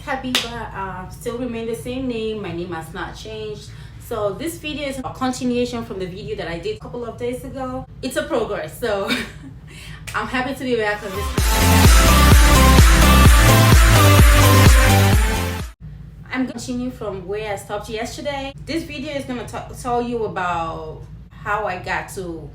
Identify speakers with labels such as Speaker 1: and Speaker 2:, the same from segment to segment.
Speaker 1: Habiba. Still remain the same name. My name has not changed. So this video is a continuation from the video that I did a couple of days ago. It's a progress, so I'm happy to be back on this. I'm going to continue from where I stopped yesterday. This video is going to tell you about how I got to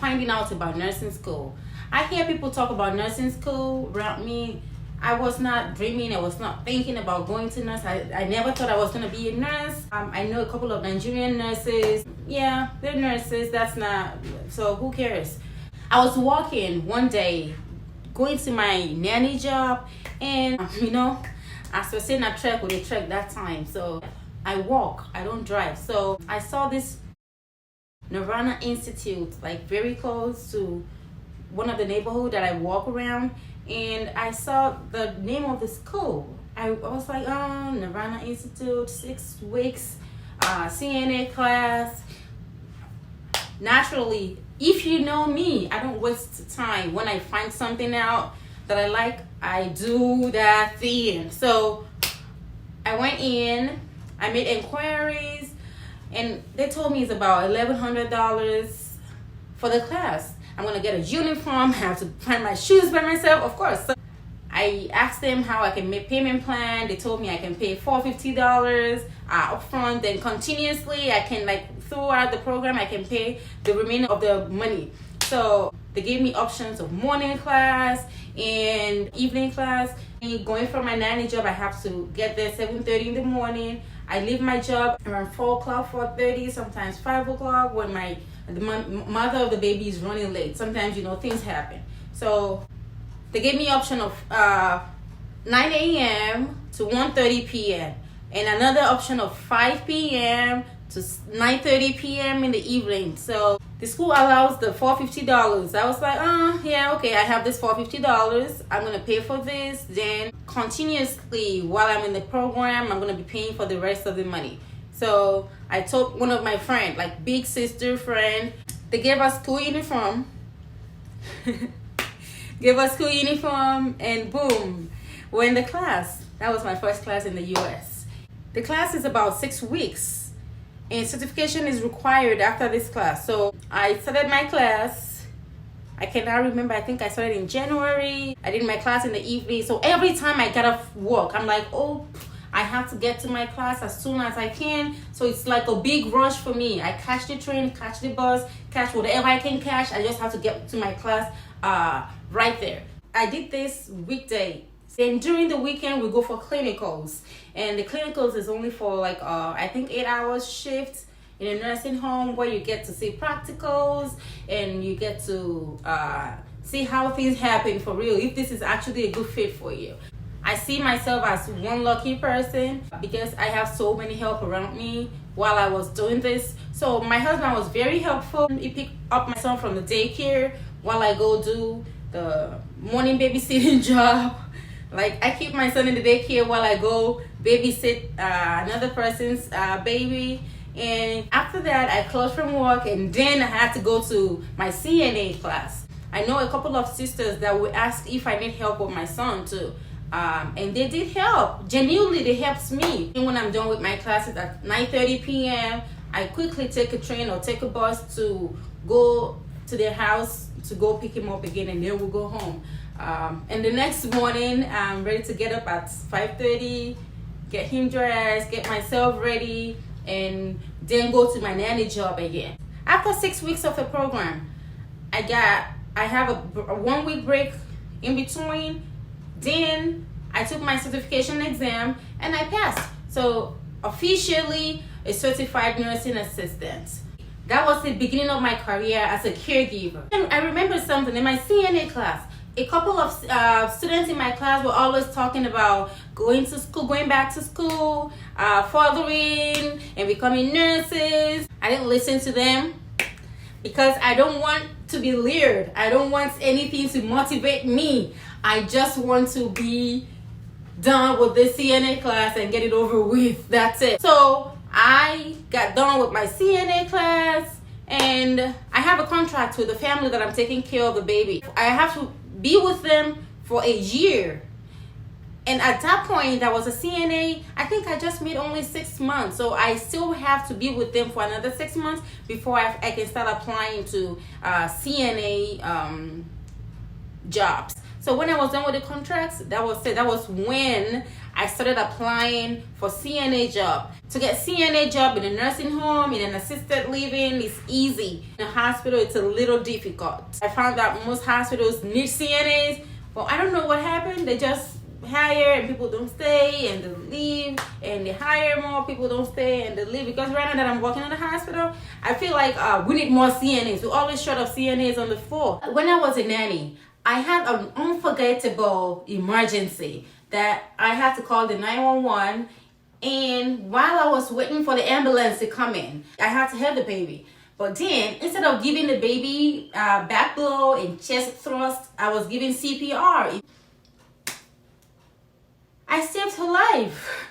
Speaker 1: finding out about nursing school. I hear people talk about nursing school around me. I was not dreaming, I was not thinking about going to nurse. I never thought I was going to be a nurse. I know a couple of Nigerian nurses. Yeah, they're nurses, that's not, so who cares? I was walking one day, going to my nanny job, and as we're saying, I trek with a trek that time. So I walk, I don't drive. So I saw this Nirvana Institute, very close to one of the neighborhood that I walk around, and I saw the name of the school. I was like, oh, Nirvana Institute, 6 weeks, CNA class. Naturally, if you know me, I don't waste time. When I find something out that I like, I do that thing. So I went in, I made inquiries, and they told me it's about $1,100 for the class. I'm gonna get a uniform, I have to find my shoes by myself, of course. So I asked them how I can make payment plan. They told me I can pay $450 upfront, then continuously I can throughout the program I can pay the remainder of the money. So they gave me options of morning class and evening class. And going from my nanny job, I have to get there 7:30 in the morning. I leave my job around 4 o'clock, 4:30, sometimes 5 o'clock when the mother of the baby is running late. Sometimes, things happen. So they gave me option of 9 a.m. to 1:30 p.m. and another option of 5 p.m. to 9:30 p.m. in the evening. So the school allows the $450. I was like, oh, yeah, okay, I have this $450. I'm going to pay for this. Then continuously while I'm in the program, I'm going to be paying for the rest of the money. So I told one of my friends, big sister friend, they gave us school uniform. Gave us school uniform, and boom, we're in the class. That was my first class in the US. The class is about 6 weeks, and certification is required after this class. So I started my class. I cannot remember, I think I started in January. I did my class in the evening. So every time I get off work, I'm like, oh, I have to get to my class as soon as I can. So it's like a big rush for me. I catch the train, catch the bus, catch whatever I can catch. I just have to get to my class right there. I did this weekday. Then during the weekend, we go for clinicals. And the clinicals is only for I think 8 hours shift in a nursing home, where you get to see practicals and you get to see how things happen for real, if this is actually a good fit for you. I see myself as one lucky person because I have so many help around me while I was doing this. So my husband was very helpful. He picked up my son from the daycare while I go do the morning babysitting job. I keep my son in the daycare while I go babysit another person's baby. And after that, I closed from work, and then I had to go to my CNA class. I know a couple of sisters that would ask if I need help with my son too. And they did help. Genuinely, they helped me. And when I'm done with my classes at 9:30 p.m., I quickly take a train or take a bus to go to their house to go pick him up again, and then we'll go home. And the next morning, I'm ready to get up at 5:30, get him dressed, get myself ready, and then go to my nanny job again. After 6 weeks of the program, I have a 1 week break in between. Then I took my certification exam and I passed. So officially a certified nursing assistant. That was the beginning of my career as a caregiver. And I remember something in my CNA class. A couple of students in my class were always talking about going to school, going back to school, fathering and becoming nurses. I didn't listen to them because I don't want to be leered. I don't want anything to motivate me. I just want to be done with the CNA class and get it over with. That's it. So I got done with my CNA class, and I have a contract with the family that I'm taking care of the baby. I have to be with them for a year. And at that point, that was a CNA. I think I just made only 6 months. So I still have to be with them for another 6 months before I can start applying to CNA jobs. So when I was done with the contracts, that was when I started applying for CNA job. To get CNA job in a nursing home, in an assisted living, is easy. In a hospital, it's a little difficult. I found that most hospitals need CNAs. Well, I don't know what happened. They just hire and people don't stay and they leave, and they hire more, people don't stay and they leave. Because right now that I'm working in the hospital, I feel like we need more CNAs. We're always short of CNAs on the floor. When I was a nanny, I had an unforgettable emergency that I had to call the 911, and while I was waiting for the ambulance to come in, I had to have the baby. But then, instead of giving the baby back blow and chest thrust, I was giving CPR. I saved her life.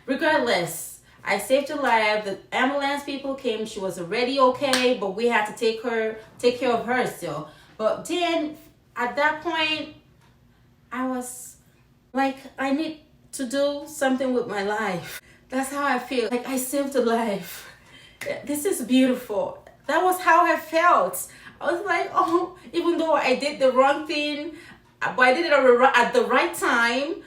Speaker 1: Regardless, I saved her life. The ambulance people came. She was already okay, but we had to take care of her still. But then, at that point, I was like, I need to do something with my life. That's how I feel. Like, I saved a life. This is beautiful. That was how I felt. I was like, oh, even though I did the wrong thing, but I did it at the right time,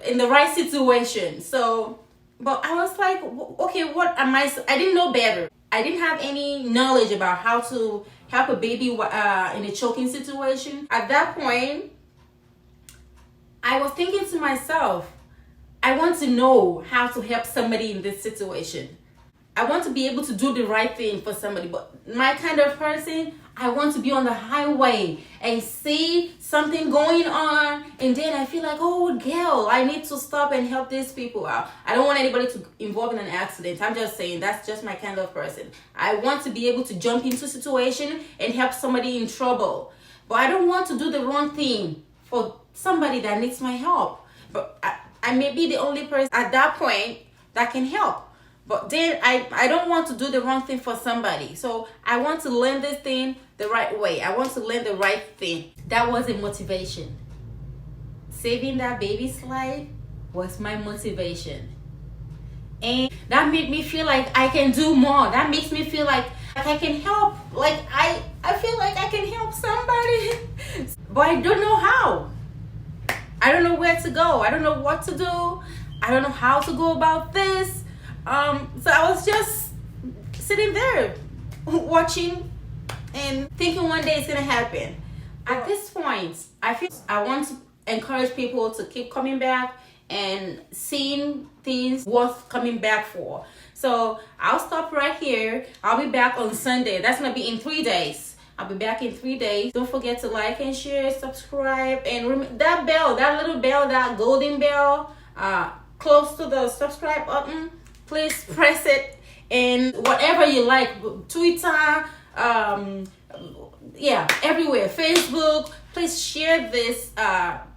Speaker 1: in the right situation. So, but I was like, okay, what am I didn't know better. I didn't have any knowledge about how to help a baby in a choking situation. At that point, I was thinking to myself, I want to know how to help somebody in this situation. I want to be able to do the right thing for somebody. But my kind of person, I want to be on the highway and see something going on, and then I feel like, oh girl, I need to stop and help these people out. I don't want anybody to involve in an accident. I'm just saying, that's just my kind of person. I want to be able to jump into a situation and help somebody in trouble. But I don't want to do the wrong thing for somebody that needs my help. But I may be the only person at that point that can help. But then I don't want to do the wrong thing for somebody. So I want to learn this thing the right way. I want to learn the right thing. That was a motivation. Saving that baby's life was my motivation. And that made me feel like I can do more. That makes me feel like I can help. Like I feel like I can help somebody. But I don't know how. I don't know where to go. I don't know what to do. I don't know how to go about this. So I was just sitting there watching and thinking one day it's gonna happen. At this point, I want to encourage people to keep coming back and seeing things worth coming back for. So I'll stop right here. I'll be back on Sunday. That's gonna be in 3 days. I'll be back in 3 days. Don't forget to like and share, subscribe, and that bell, that little bell, that golden bell, close to the subscribe button. Please press it, and whatever you like, Twitter, everywhere, Facebook. Please share this.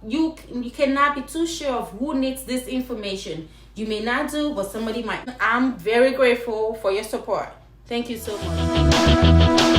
Speaker 1: You cannot be too sure of who needs this information. You may not do, but somebody might. I'm very grateful for your support. Thank you so much.